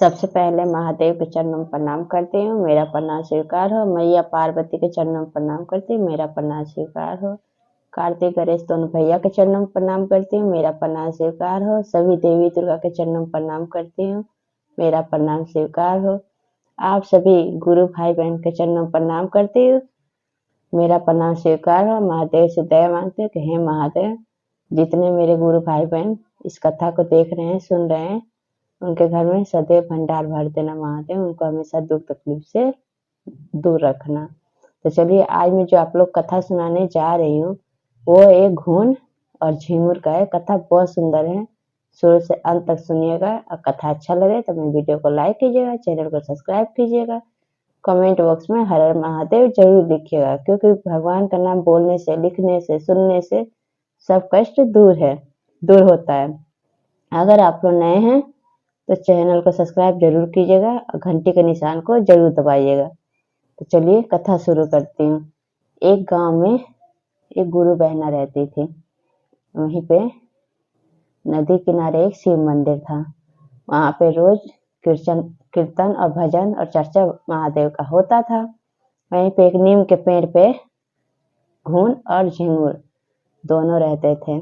सबसे पहले महादेव के चरणों में प्रणाम करती हूँ, मेरा प्रणाम स्वीकार हो। मैया पार्वती के चरणों में प्रणाम करती हूँ, मेरा प्रणाम स्वीकार हो। कार्तिक गणेश दोनों भैया के चरणों में प्रणाम करती हूँ, मेरा प्रणाम स्वीकार हो। सभी देवी दुर्गा के चरणों में प्रणाम करती हूँ, मेरा प्रणाम स्वीकार हो। आप सभी गुरु भाई बहन के चरणों में प्रणाम करती हूँ, मेरा प्रणाम स्वीकार हो। महादेव से दया मांगती हूँ कि हे महादेव, जितने मेरे गुरु भाई बहन इस कथा को देख रहे हैं, सुन रहे हैं, उनके घर में सदैव भंडार भर देना महादेव, उनको हमेशा दुख तकलीफ से दूर रखना। तो चलिए आज मैं जो आप लोग कथा सुनाने जा रही हूँ वो एक घून और झिंगुर का है। कथा बहुत सुंदर है, शुरू से अंत तक सुनिएगा। और कथा अच्छा लगे तो मेरे वीडियो को लाइक कीजिएगा, चैनल को सब्सक्राइब कीजिएगा, कमेंट बॉक्स में हर हर महादेव जरूर लिखिएगा, क्योंकि भगवान का नाम बोलने से, लिखने से, सुनने से सब कष्ट दूर होता है। अगर आप लोग नए हैं तो चैनल को सब्सक्राइब जरूर कीजिएगा और घंटी के निशान को जरूर दबाइएगा। तो चलिए कथा शुरू करती हूँ। एक गांव में एक गुरु बहना रहती थी। वहीं पे नदी किनारे एक शिव मंदिर था। वहां पे रोज कीर्तन और भजन और चर्चा महादेव का होता था। वहीं पे एक नीम के पेड़ पे घून और झिंगुर दोनों रहते थे।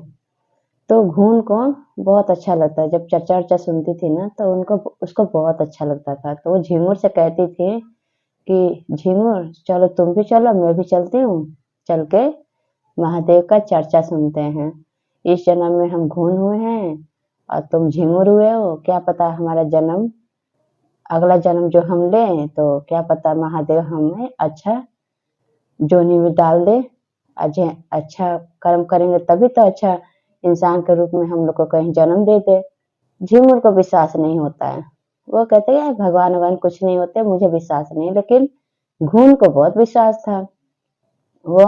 तो घून को बहुत अच्छा लगता है, जब चर्चा वर्चा सुनती थी ना तो उसको बहुत अच्छा लगता था। तो वो झिंगुर से कहती थी कि झिंगुर चलो, तुम भी चलो, मैं भी चलती हूँ, चल के महादेव का चर्चा सुनते हैं। इस जन्म में हम घून हुए हैं और तुम झिंगुर हुए हो, क्या पता हमारा जन्म, अगला जन्म जो हम ले तो क्या पता महादेव हमें अच्छा जोनी में डाल दे। अच्छा कर्म करेंगे तभी तो अच्छा इंसान के रूप में हम लोग को कहीं जन्म दे दे। झिंगुर को विश्वास नहीं होता है, वो कहते हैं भगवान कुछ नहीं होते, मुझे विश्वास नहीं। लेकिन घून को बहुत विश्वास था। वो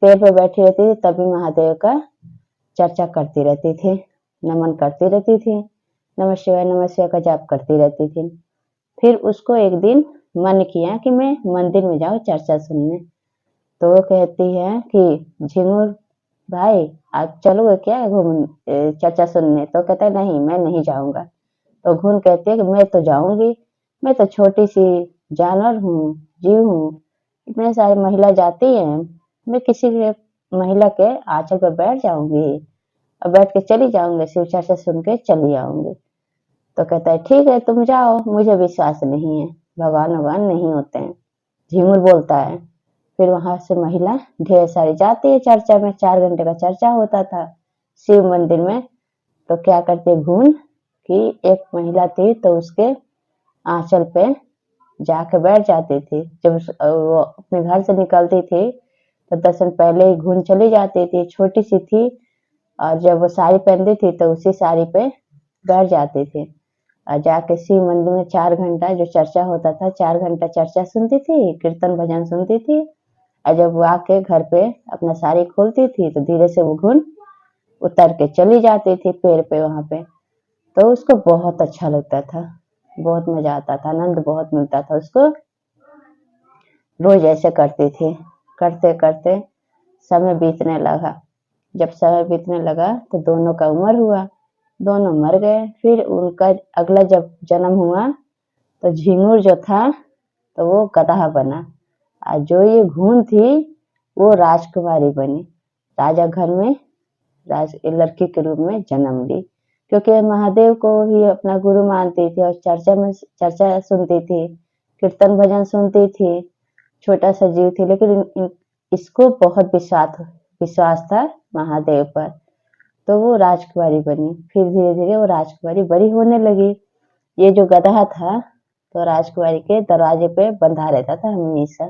पेड़ पे बैठी रहती थी, तभी महादेव का चर्चा करती रहती थी, नमन करती रहती थी, नमः शिवाय का जाप करती रहती थी। फिर उसको एक दिन मन किया कि मैं मंदिर में जाऊं चर्चा सुनने। तो वो कहती है कि झिंगुर भाई, आप चलोगे क्या चर्चा सुनने? तो कहता है नहीं, मैं नहीं जाऊंगा। तो घून कहती है कि मैं तो जाऊंगी, मैं तो छोटी सी जानवर हूँ, जीव हूँ, इतने सारी महिला जाती हैं, मैं किसी के महिला के आंचल पर बैठ जाऊंगी और बैठ के चली जाऊंगी, शिव चर्चा सुन के चली आऊंगी। तो कहता है ठीक है, तुम जाओ, मुझे विश्वास नहीं है, भगवान नहीं होते हैं, झिंगुर बोलता है। फिर वहां से महिला ढेर सारी जाती है चर्चा में। 4 घंटे का चर्चा होता था शिव मंदिर में। तो क्या करते घून कि एक महिला थी तो उसके आंचल पे जाके बैठ जाती थी। जब वो अपने घर से निकलती थी तो दर्शन पहले ही घून चली जाती थी, छोटी सी थी, और जब वो साड़ी पहनती थी तो उसी साड़ी पे बैठ जाती थी और जाके शिव मंदिर में 4 घंटा जो चर्चा होता था, 4 घंटा चर्चा सुनती थी, कीर्तन भजन सुनती थी। और जब वो आके घर पे अपना साड़ी खोलती थी तो धीरे से वो घून उतर के चली जाती थी पेड़ पे वहां पे। तो उसको बहुत अच्छा लगता था, बहुत मजा आता था, आनंद बहुत मिलता था उसको। रोज ऐसे करती थी। करते करते समय बीतने लगा। जब समय बीतने लगा तो दोनों का उम्र हुआ, दोनों मर गए। फिर उनका अगला जब जन्म हुआ तो झिंगुर जो था तो वो गदहा बना, और जो ये घून थी वो राजकुमारी बनी। राजा घर में लड़की के रूप में जन्म ली, क्योंकि महादेव को ही अपना गुरु मानती थी और चर्चा सुनती थी, कीर्तन भजन सुनती थी। छोटा सा जीव थी, लेकिन इसको बहुत विश्वास था महादेव पर। तो वो राजकुमारी बनी। फिर धीरे धीरे वो राजकुमारी बड़ी होने लगी। ये जो गधा था तो राजकुमारी के दरवाजे पे बंधा रहता था हमेशा।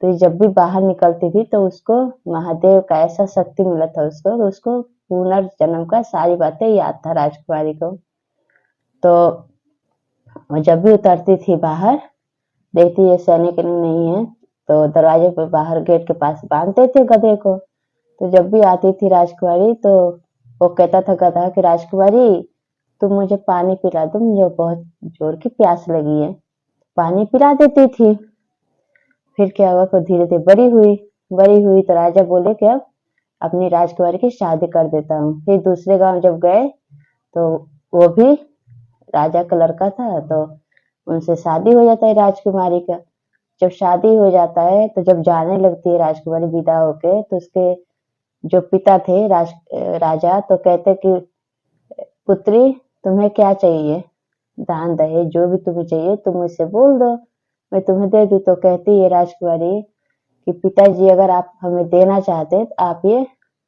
तो जब भी बाहर निकलती थी तो उसको महादेव का ऐसा शक्ति मिला था उसको पुनर्जन्म का सारी बातें याद था राजकुमारी को। तो जब भी उतरती थी बाहर, देखती ये सैनिक नहीं है, तो दरवाजे पर बाहर गेट के पास बांधते थे गधे को। तो जब भी आती थी राजकुमारी तो वो कहता था गधा कि राजकुमारी, तुम मुझे पानी पिला दो, मुझे बहुत जोर की प्यास लगी है। पानी पिला देती थी। फिर क्या हुआ, फिर धीरे धीरे बड़ी हुई तो राजा बोले कि अब अपनी राजकुमारी की शादी कर देता हूँ। फिर दूसरे गांव जब गए तो वो भी राजा का लड़का था, तो उनसे शादी हो जाता है राजकुमारी का। जब शादी हो जाता है तो जब जाने लगती है राजकुमारी विदा होके, तो उसके जो पिता थे राजा, तो कहते कि पुत्री तुम्हें क्या चाहिए, दान दहेज जो भी तुम्हें चाहिए तुम मुझसे बोल दो, मैं तुम्हें दे दूं। तो कहती है राजकुमारी कि पिताजी अगर आप हमें देना चाहते हैं तो आप ये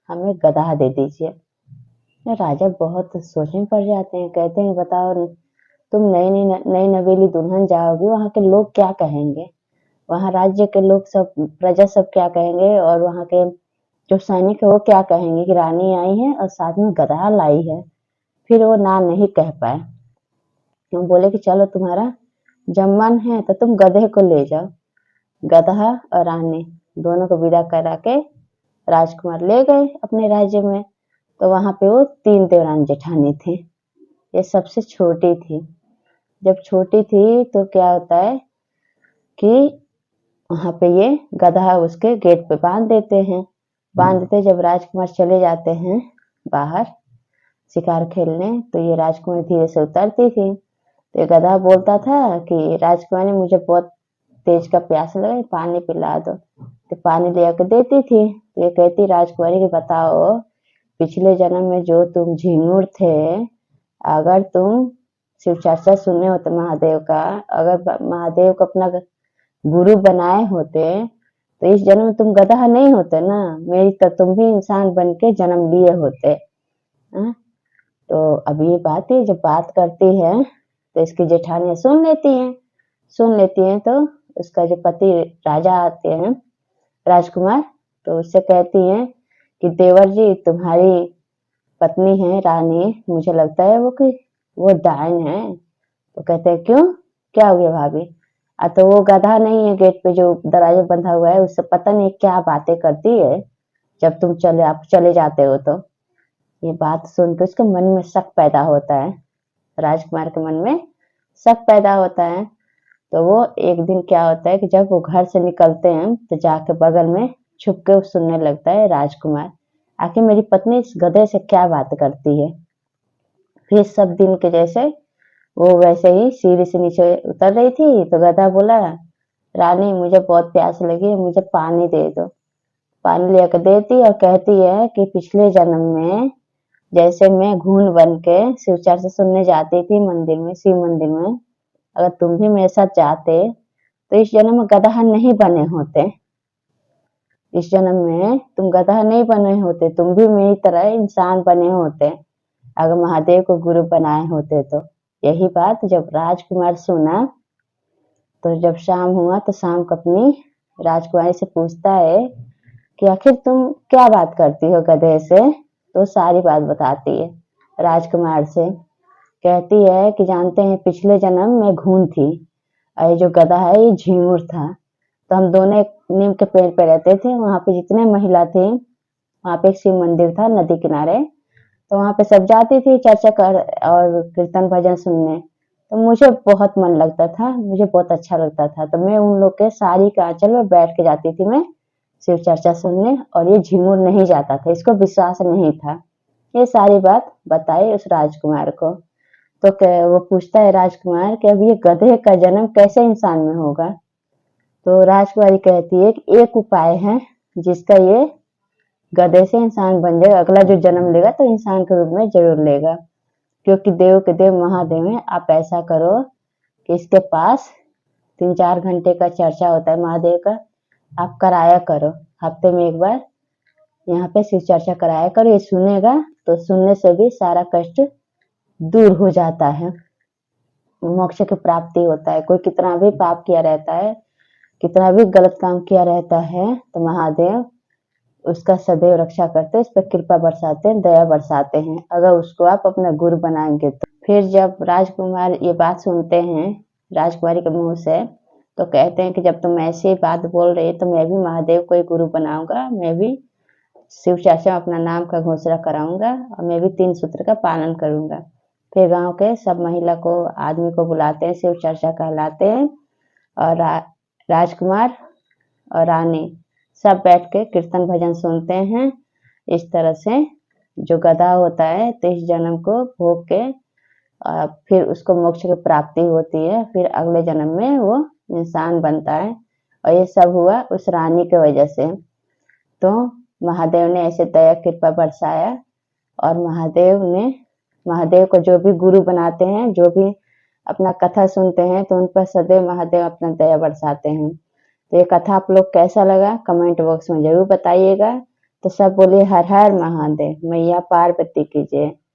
हमें गधा दे दीजिए। तो राजा बहुत सोच में पड़ जाते हैं, कहते हैं बताओ तुम नई नवेली दुल्हन जाओगी, वहां के लोग क्या कहेंगे, वहां राज्य के लोग सब प्रजा सब क्या कहेंगे, और वहां के जो सैनिक है वो क्या कहेंगे कि रानी आई है और साथ में गधा लाई है। फिर वो ना नहीं कह पाए। वो बोले कि चलो तुम्हारा जब मन है तो तुम गधे को ले जाओ। गधा और रानी दोनों को विदा करा के राजकुमार ले गए अपने राज्य में। तो वहां पे वो 3 देवरानी जेठानी थी, ये सबसे छोटी थी। जब छोटी थी तो क्या होता है कि वहां पे ये गधा उसके गेट पे बांध देते हैं। बांध देते जब राजकुमार चले जाते हैं बाहर शिकार खेलने, तो ये राजकुमार धीरे से उतरती थी। तो ये गधा बोलता था कि राजकुमारी मुझे बहुत तेज का प्यास लगा, पानी पिला दो। तो पानी ले आकर देती थी। तो ये कहती राजकुमारी कि बताओ पिछले जन्म में जो तुम झिंगुर थे, अगर तुम शिव चर्चा सुने होते महादेव का, अगर महादेव को अपना गुरु बनाए होते तो इस जन्म में तुम गधा नहीं होते ना, मेरी तो तुम भी इंसान बन के जन्म लिए होते। हाँ? तो अब ये बात है, जब बात करती है तो इसकी जेठानियां सुन लेती हैं। तो उसका जो पति राजा आते हैं राजकुमार, तो उससे कहती हैं कि देवर जी तुम्हारी पत्नी है रानी, मुझे लगता है वो डायन है। तो कहते हैं क्यों, क्या हो गया भाभी। तो वो गधा नहीं है गेट पे जो दरवाजा बंधा हुआ है, उससे पता नहीं क्या बातें करती है जब आप चले जाते हो। तो ये बात सुन के उसके मन में शक पैदा होता है, राजकुमार के मन में शक पैदा होता है। तो वो एक दिन क्या होता है कि जब वो घर से निकलते हैं तो जाके बगल में छुप के सुनने लगता है राजकुमार, आखिर मेरी पत्नी इस गधे से क्या बात करती है। फिर सब दिन के जैसे वो वैसे ही सीढ़ी से नीचे उतर रही थी, तो गधा बोला रानी मुझे बहुत प्यास लगी है, मुझे पानी दे दो। पानी लेकर देती और कहती है कि पिछले जन्म में जैसे मैं घून बन के शिव चर्चा सुनने जाती थी मंदिर में, शिव मंदिर में, अगर तुम भी मेरे साथ जाते तो इस जन्म में गधा नहीं बने होते। इस जन्म में तुम गधा नहीं बने होते, तुम भी मेरी तरह इंसान बने होते अगर महादेव को गुरु बनाए होते तो। यही बात जब राजकुमार सुना, तो जब शाम हुआ तो शाम को अपनी राजकुमारी से पूछता है कि आखिर तुम क्या बात करती हो गधे से। तो सारी बात बताती है राजकुमार से। कहती है कि जानते हैं पिछले जन्म में घून थी और ये जो गधा है ये झिंगुर था। तो हम दोनों एक नीम के पेड़ पे रहते थे, वहां पे जितने महिला थी, वहां पे एक शिव मंदिर था नदी किनारे, तो वहां पे सब जाती थी चर्चा कर और कीर्तन भजन सुनने। तो मुझे बहुत मन लगता था, मुझे बहुत अच्छा लगता था, तो मैं उन लोग के साड़ी के आंचल में बैठ के जाती थी मैं शिव चर्चा सुनने, और ये झिंगुर नहीं जाता था, इसको विश्वास नहीं था। ये सारी बात बताई उस राजकुमार को। तो वो पूछता है राजकुमार कि अब ये गधे का जन्म कैसे इंसान में होगा। तो राजकुमारी कहती है कि एक उपाय है जिसका ये गधे से इंसान बन जाएगा, अगला जो जन्म लेगा तो इंसान के रूप में जरूर लेगा, क्योंकि देव के देव महादेव हैं। आप ऐसा करो कि इसके पास 3-4 घंटे का चर्चा होता है महादेव का, आप कराया करो हफ्ते में एक बार, यहाँ पे शिव चर्चा कराया करो, ये सुनेगा तो सुनने से भी सारा कष्ट दूर हो जाता है, मोक्ष की प्राप्ति होता है। कोई कितना भी पाप किया रहता है, कितना भी गलत काम किया रहता है, तो महादेव उसका सदैव रक्षा करते हैं, उस पर कृपा बरसाते हैं, दया बरसाते हैं, अगर उसको आप अपना गुरु बनाएंगे तो। फिर जब राजकुमार ये बात सुनते हैं राजकुमारी के मुंह से, तो कहते हैं कि जब तुम ऐसी बात बोल रही है तो मैं भी महादेव को ही गुरु बनाऊंगा, मैं भी शिव चर्चा में अपना नाम का घोषणा कराऊंगा और मैं भी 3 सूत्र का पालन करूंगा। फिर गांव के सब महिला को आदमी को बुलाते हैं, शिव चर्चा कहलाते हैं, और राजकुमार और रानी सब बैठ के कीर्तन भजन सुनते हैं। इस तरह से जो गधा होता है 23 जन्म को भोग के फिर उसको मोक्ष की प्राप्ति होती है, फिर अगले जन्म में वो इंसान बनता है। और ये सब हुआ उस रानी की वजह से। तो महादेव ने ऐसे दया कृपा बरसाया, और महादेव को जो भी गुरु बनाते हैं, जो भी अपना कथा सुनते हैं, तो उन पर सदैव महादेव अपना दया बरसाते हैं। तो ये कथा आप लोग कैसा लगा कमेंट बॉक्स में जरूर बताइएगा। तो सब बोलिए हर हर महादेव, मैया पार्वती की जय।